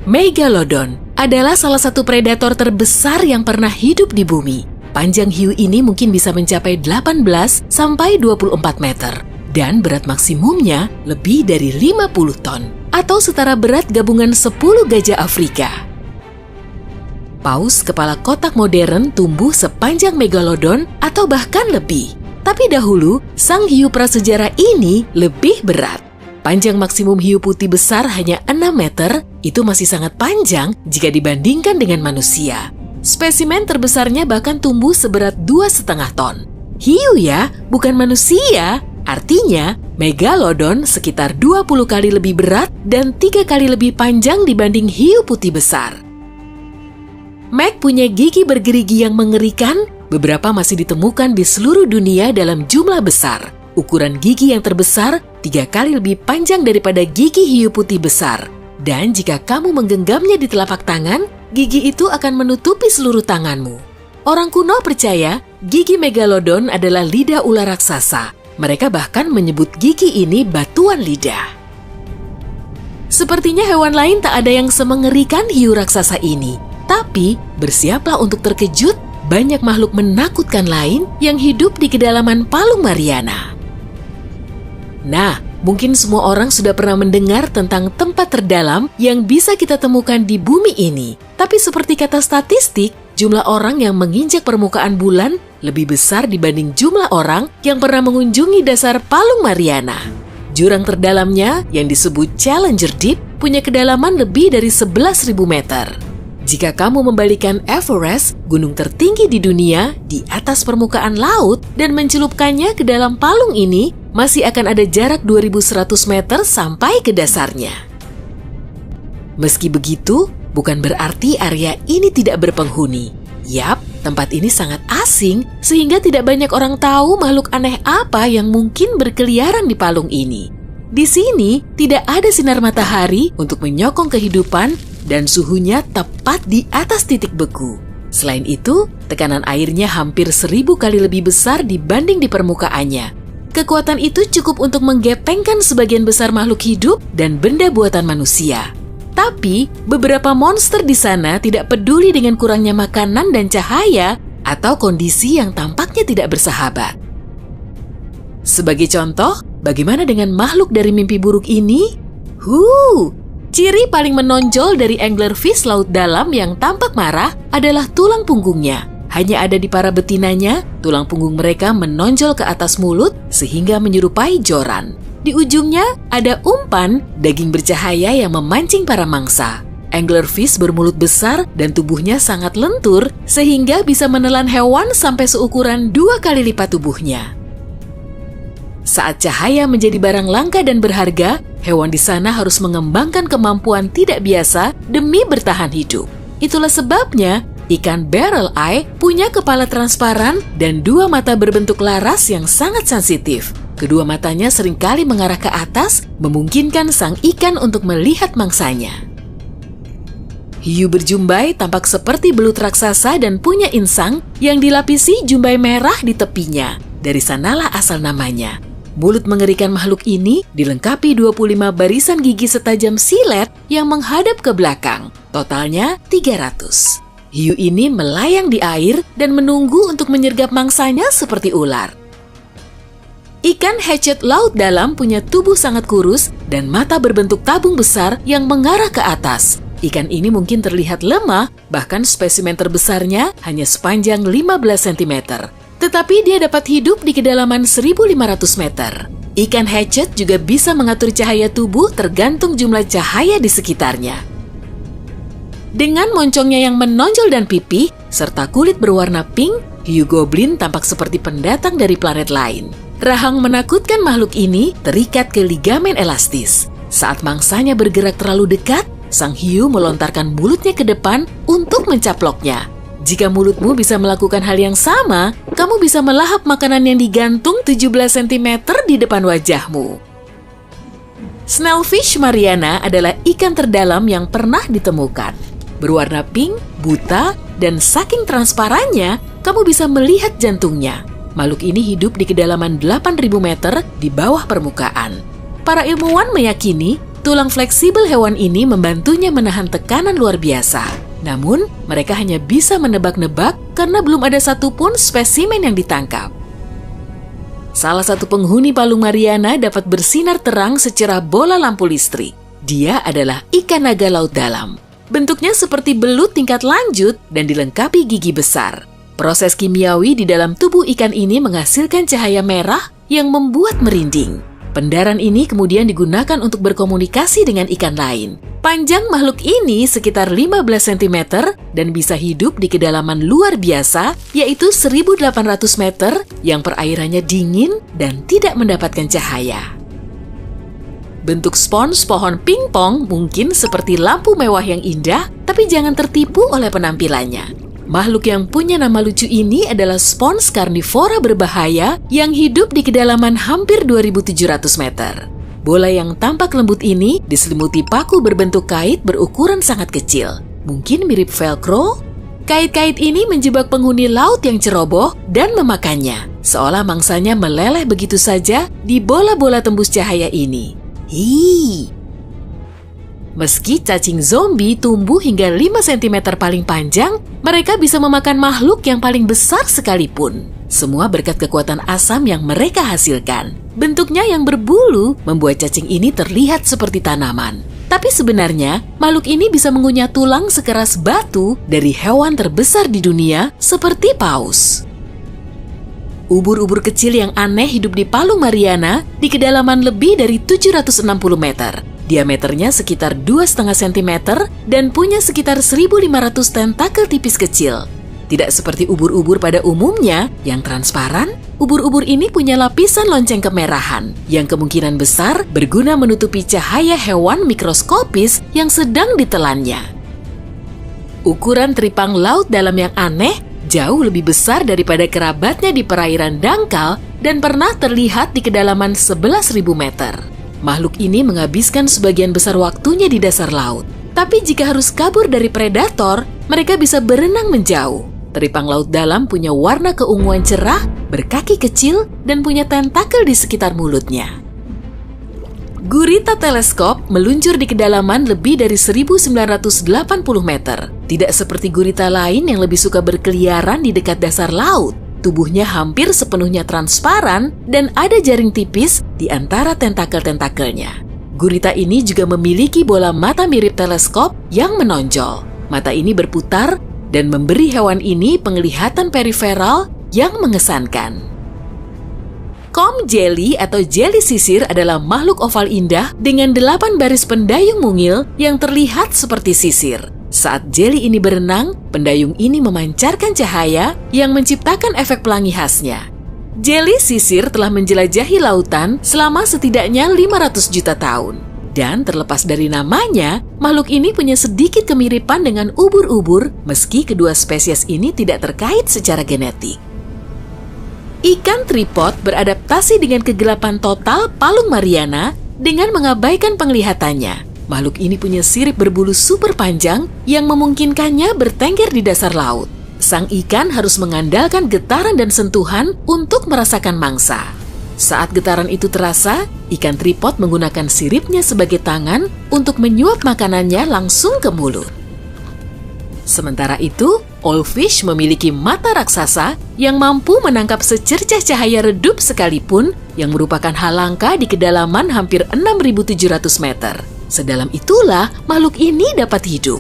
Megalodon adalah salah satu predator terbesar yang pernah hidup di bumi. Panjang hiu ini mungkin bisa mencapai 18 sampai 24 meter. Dan berat maksimumnya lebih dari 50 ton, atau setara berat gabungan 10 gajah Afrika. Paus kepala kotak modern tumbuh sepanjang Megalodon atau bahkan lebih. Tapi dahulu, sang hiu prasejarah ini lebih berat. Panjang maksimum hiu putih besar hanya 6 meter, itu masih sangat panjang jika dibandingkan dengan manusia. Spesimen terbesarnya bahkan tumbuh seberat 2,5 ton. Hiu ya, bukan manusia. Artinya, Megalodon sekitar 20 kali lebih berat dan 3 kali lebih panjang dibanding hiu putih besar. Meg punya gigi bergerigi yang mengerikan, beberapa masih ditemukan di seluruh dunia dalam jumlah besar. Ukuran gigi yang terbesar 3 kali lebih panjang daripada gigi hiu putih besar. Dan jika kamu menggenggamnya di telapak tangan, gigi itu akan menutupi seluruh tanganmu. Orang kuno percaya gigi Megalodon adalah lidah ular raksasa. Mereka bahkan menyebut gigi ini batuan lidah. Sepertinya hewan lain tak ada yang semengerikan hiu raksasa ini. Tapi bersiaplah untuk terkejut, banyak makhluk menakutkan lain yang hidup di kedalaman Palung Mariana. Nah, mungkin semua orang sudah pernah mendengar tentang tempat terdalam yang bisa kita temukan di bumi ini. Tapi seperti kata statistik, jumlah orang yang menginjak permukaan bulan lebih besar dibanding jumlah orang yang pernah mengunjungi dasar Palung Mariana. Jurang terdalamnya yang disebut Challenger Deep punya kedalaman lebih dari 11.000 meter. Jika kamu membalikan Everest, gunung tertinggi di dunia, di atas permukaan laut dan mencelupkannya ke dalam palung ini, masih akan ada jarak 2.100 meter sampai ke dasarnya. Meski begitu, bukan berarti area ini tidak berpenghuni. Yap, tempat ini sangat asing sehingga tidak banyak orang tahu makhluk aneh apa yang mungkin berkeliaran di palung ini. Di sini tidak ada sinar matahari untuk menyokong kehidupan dan suhunya tepat di atas titik beku. Selain itu, tekanan airnya hampir 1.000 kali lebih besar dibanding di permukaannya. Kekuatan itu cukup untuk menggepengkan sebagian besar makhluk hidup dan benda buatan manusia. Tapi, beberapa monster di sana tidak peduli dengan kurangnya makanan dan cahaya atau kondisi yang tampaknya tidak bersahabat. Sebagai contoh, bagaimana dengan makhluk dari mimpi buruk ini? Ciri paling menonjol dari anglerfish laut dalam yang tampak marah adalah tulang punggungnya. Hanya ada di para betinanya, tulang punggung mereka menonjol ke atas mulut sehingga menyerupai joran. Di ujungnya ada umpan, daging bercahaya yang memancing para mangsa. Anglerfish bermulut besar dan tubuhnya sangat lentur sehingga bisa menelan hewan sampai seukuran 2 kali lipat tubuhnya. Saat cahaya menjadi barang langka dan berharga, hewan di sana harus mengembangkan kemampuan tidak biasa demi bertahan hidup. Itulah sebabnya ikan barrel eye punya kepala transparan dan 2 mata berbentuk laras yang sangat sensitif. Kedua matanya seringkali mengarah ke atas, memungkinkan sang ikan untuk melihat mangsanya. Hiu berjumbai tampak seperti belut raksasa dan punya insang yang dilapisi jumbai merah di tepinya. Dari sanalah asal namanya. Mulut mengerikan makhluk ini dilengkapi 25 barisan gigi setajam silet yang menghadap ke belakang. Totalnya 300. Hiu ini melayang di air dan menunggu untuk menyergap mangsanya seperti ular. Ikan hatchet laut dalam punya tubuh sangat kurus dan mata berbentuk tabung besar yang mengarah ke atas. Ikan ini mungkin terlihat lemah, bahkan spesimen terbesarnya hanya sepanjang 15 cm. Tetapi dia dapat hidup di kedalaman 1.500 meter. Ikan hatchet juga bisa mengatur cahaya tubuh tergantung jumlah cahaya di sekitarnya. Dengan moncongnya yang menonjol dan pipih, serta kulit berwarna pink, hiu goblin tampak seperti pendatang dari planet lain. Rahang menakutkan makhluk ini terikat ke ligamen elastis. Saat mangsanya bergerak terlalu dekat, sang hiu melontarkan mulutnya ke depan untuk mencaploknya. Jika mulutmu bisa melakukan hal yang sama, kamu bisa melahap makanan yang digantung 17 cm di depan wajahmu. Snailfish Mariana adalah ikan terdalam yang pernah ditemukan. Berwarna pink, buta, dan saking transparannya, kamu bisa melihat jantungnya. Makhluk ini hidup di kedalaman 8.000 meter di bawah permukaan. Para ilmuwan meyakini Tulang fleksibel hewan ini membantunya menahan tekanan luar biasa. Namun, mereka hanya bisa menebak-nebak karena belum ada satupun spesimen yang ditangkap. Salah satu penghuni Palung Mariana dapat bersinar terang secerah bola lampu listrik. Dia adalah ikan naga laut dalam. Bentuknya seperti belut tingkat lanjut dan dilengkapi gigi besar. Proses kimiawi di dalam tubuh ikan ini menghasilkan cahaya merah yang membuat merinding. Pendaran ini kemudian digunakan untuk berkomunikasi dengan ikan lain. Panjang makhluk ini sekitar 15 cm dan bisa hidup di kedalaman luar biasa, yaitu 1.800 meter yang perairannya dingin dan tidak mendapatkan cahaya. Bentuk spons pohon pingpong mungkin seperti lampu mewah yang indah, tapi jangan tertipu oleh penampilannya. Makhluk yang punya nama lucu ini adalah spons karnivora berbahaya yang hidup di kedalaman hampir 2.700 meter. Bola yang tampak lembut ini diselimuti paku berbentuk kait berukuran sangat kecil. Mungkin mirip velcro? Kait-kait ini menjebak penghuni laut yang ceroboh dan memakannya, seolah mangsanya meleleh begitu saja di bola-bola tembus cahaya ini. Meski cacing zombie tumbuh hingga 5 cm paling panjang, mereka bisa memakan makhluk yang paling besar sekalipun. Semua berkat kekuatan asam yang mereka hasilkan. Bentuknya yang berbulu membuat cacing ini terlihat seperti tanaman. Tapi sebenarnya, makhluk ini bisa mengunyah tulang sekeras batu dari hewan terbesar di dunia seperti paus. Ubur-ubur kecil yang aneh hidup di Palung Mariana di kedalaman lebih dari 760 meter. Diameternya sekitar 2,5 cm dan punya sekitar 1.500 tentakel tipis kecil. Tidak seperti ubur-ubur pada umumnya yang transparan, ubur-ubur ini punya lapisan lonceng kemerahan yang kemungkinan besar berguna menutupi cahaya hewan mikroskopis yang sedang ditelannya. Ukuran teripang laut dalam yang aneh jauh lebih besar daripada kerabatnya di perairan dangkal dan pernah terlihat di kedalaman 11.000 meter. Makhluk ini menghabiskan sebagian besar waktunya di dasar laut. Tapi jika harus kabur dari predator, mereka bisa berenang menjauh. Teripang laut dalam punya warna keunguan cerah, berkaki kecil, dan punya tentakel di sekitar mulutnya. Gurita teleskop meluncur di kedalaman lebih dari 1.980 meter. Tidak seperti gurita lain yang lebih suka berkeliaran di dekat dasar laut. Tubuhnya hampir sepenuhnya transparan dan ada jaring tipis di antara tentakel-tentakelnya. Gurita ini juga memiliki bola mata mirip teleskop yang menonjol. Mata ini berputar dan memberi hewan ini penglihatan periferal yang mengesankan. Comb jelly atau jeli sisir adalah makhluk oval indah dengan 8 baris pendayung mungil yang terlihat seperti sisir. Saat jeli ini berenang, pendayung ini memancarkan cahaya yang menciptakan efek pelangi khasnya. Jeli sisir telah menjelajahi lautan selama setidaknya 500 juta tahun. Dan terlepas dari namanya, makhluk ini punya sedikit kemiripan dengan ubur-ubur meski kedua spesies ini tidak terkait secara genetik. Ikan tripod beradaptasi dengan kegelapan total Palung Mariana dengan mengabaikan penglihatannya. Makhluk ini punya sirip berbulu super panjang yang memungkinkannya bertengger di dasar laut. Sang ikan harus mengandalkan getaran dan sentuhan untuk merasakan mangsa. Saat getaran itu terasa, ikan tripod menggunakan siripnya sebagai tangan untuk menyuap makanannya langsung ke mulut. Sementara itu, oilfish memiliki mata raksasa yang mampu menangkap secercah cahaya redup sekalipun yang merupakan hal langka di kedalaman hampir 6.700 meter. Sedalam itulah makhluk ini dapat hidup.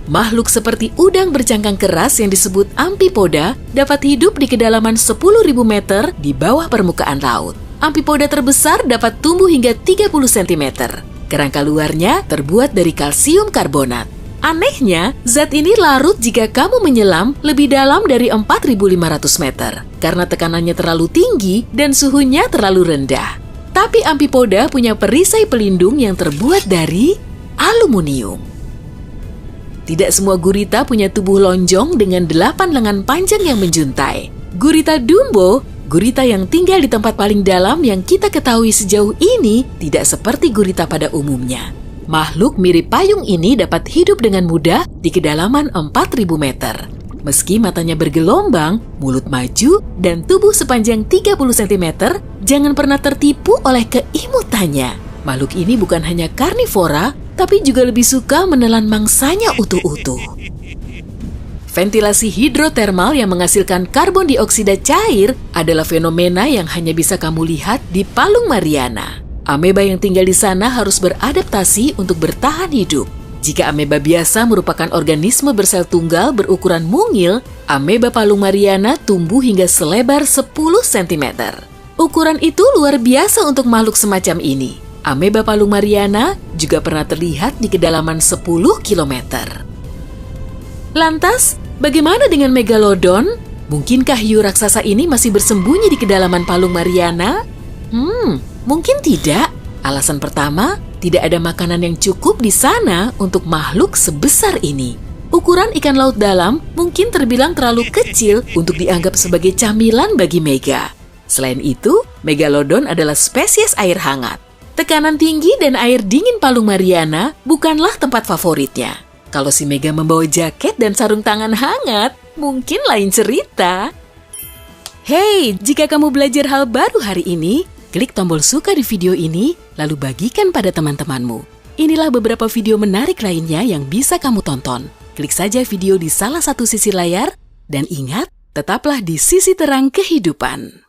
Makhluk seperti udang bercangkang keras yang disebut amfipoda dapat hidup di kedalaman 10.000 meter di bawah permukaan laut. Amfipoda terbesar dapat tumbuh hingga 30 cm. Kerangka luarnya terbuat dari kalsium karbonat. Anehnya, zat ini larut jika kamu menyelam lebih dalam dari 4.500 meter karena tekanannya terlalu tinggi dan suhunya terlalu rendah. Tapi amfipoda punya perisai pelindung yang terbuat dari aluminium. Tidak semua gurita punya tubuh lonjong dengan 8 lengan panjang yang menjuntai. Gurita Dumbo, gurita yang tinggal di tempat paling dalam yang kita ketahui sejauh ini, tidak seperti gurita pada umumnya. Makhluk mirip payung ini dapat hidup dengan mudah di kedalaman 4.000 meter. Meski matanya bergelombang, mulut maju, dan tubuh sepanjang 30 cm, jangan pernah tertipu oleh keimutannya. Makhluk ini bukan hanya karnivora, tapi juga lebih suka menelan mangsanya utuh-utuh. Ventilasi hidrotermal yang menghasilkan karbon dioksida cair adalah fenomena yang hanya bisa kamu lihat di Palung Mariana. Ameba yang tinggal di sana harus beradaptasi untuk bertahan hidup. Jika ameba biasa merupakan organisme bersel tunggal berukuran mungil, ameba Palung Mariana tumbuh hingga selebar 10 cm. Ukuran itu luar biasa untuk makhluk semacam ini. Ameba Palung Mariana juga pernah terlihat di kedalaman 10 km. Lantas, bagaimana dengan Megalodon? Mungkinkah hiu raksasa ini masih bersembunyi di kedalaman Palung Mariana? Mungkin tidak. Alasan pertama, tidak ada makanan yang cukup di sana untuk makhluk sebesar ini. Ukuran ikan laut dalam mungkin terbilang terlalu kecil untuk dianggap sebagai camilan bagi Mega. Selain itu, Megalodon adalah spesies air hangat. Tekanan tinggi dan air dingin Palung Mariana bukanlah tempat favoritnya. Kalau si Mega membawa jaket dan sarung tangan hangat, mungkin lain cerita. Hey, jika kamu belajar hal baru hari ini, klik tombol suka di video ini, lalu bagikan pada teman-temanmu. Inilah beberapa video menarik lainnya yang bisa kamu tonton. Klik saja video di salah satu sisi layar, dan ingat, tetaplah di sisi terang kehidupan.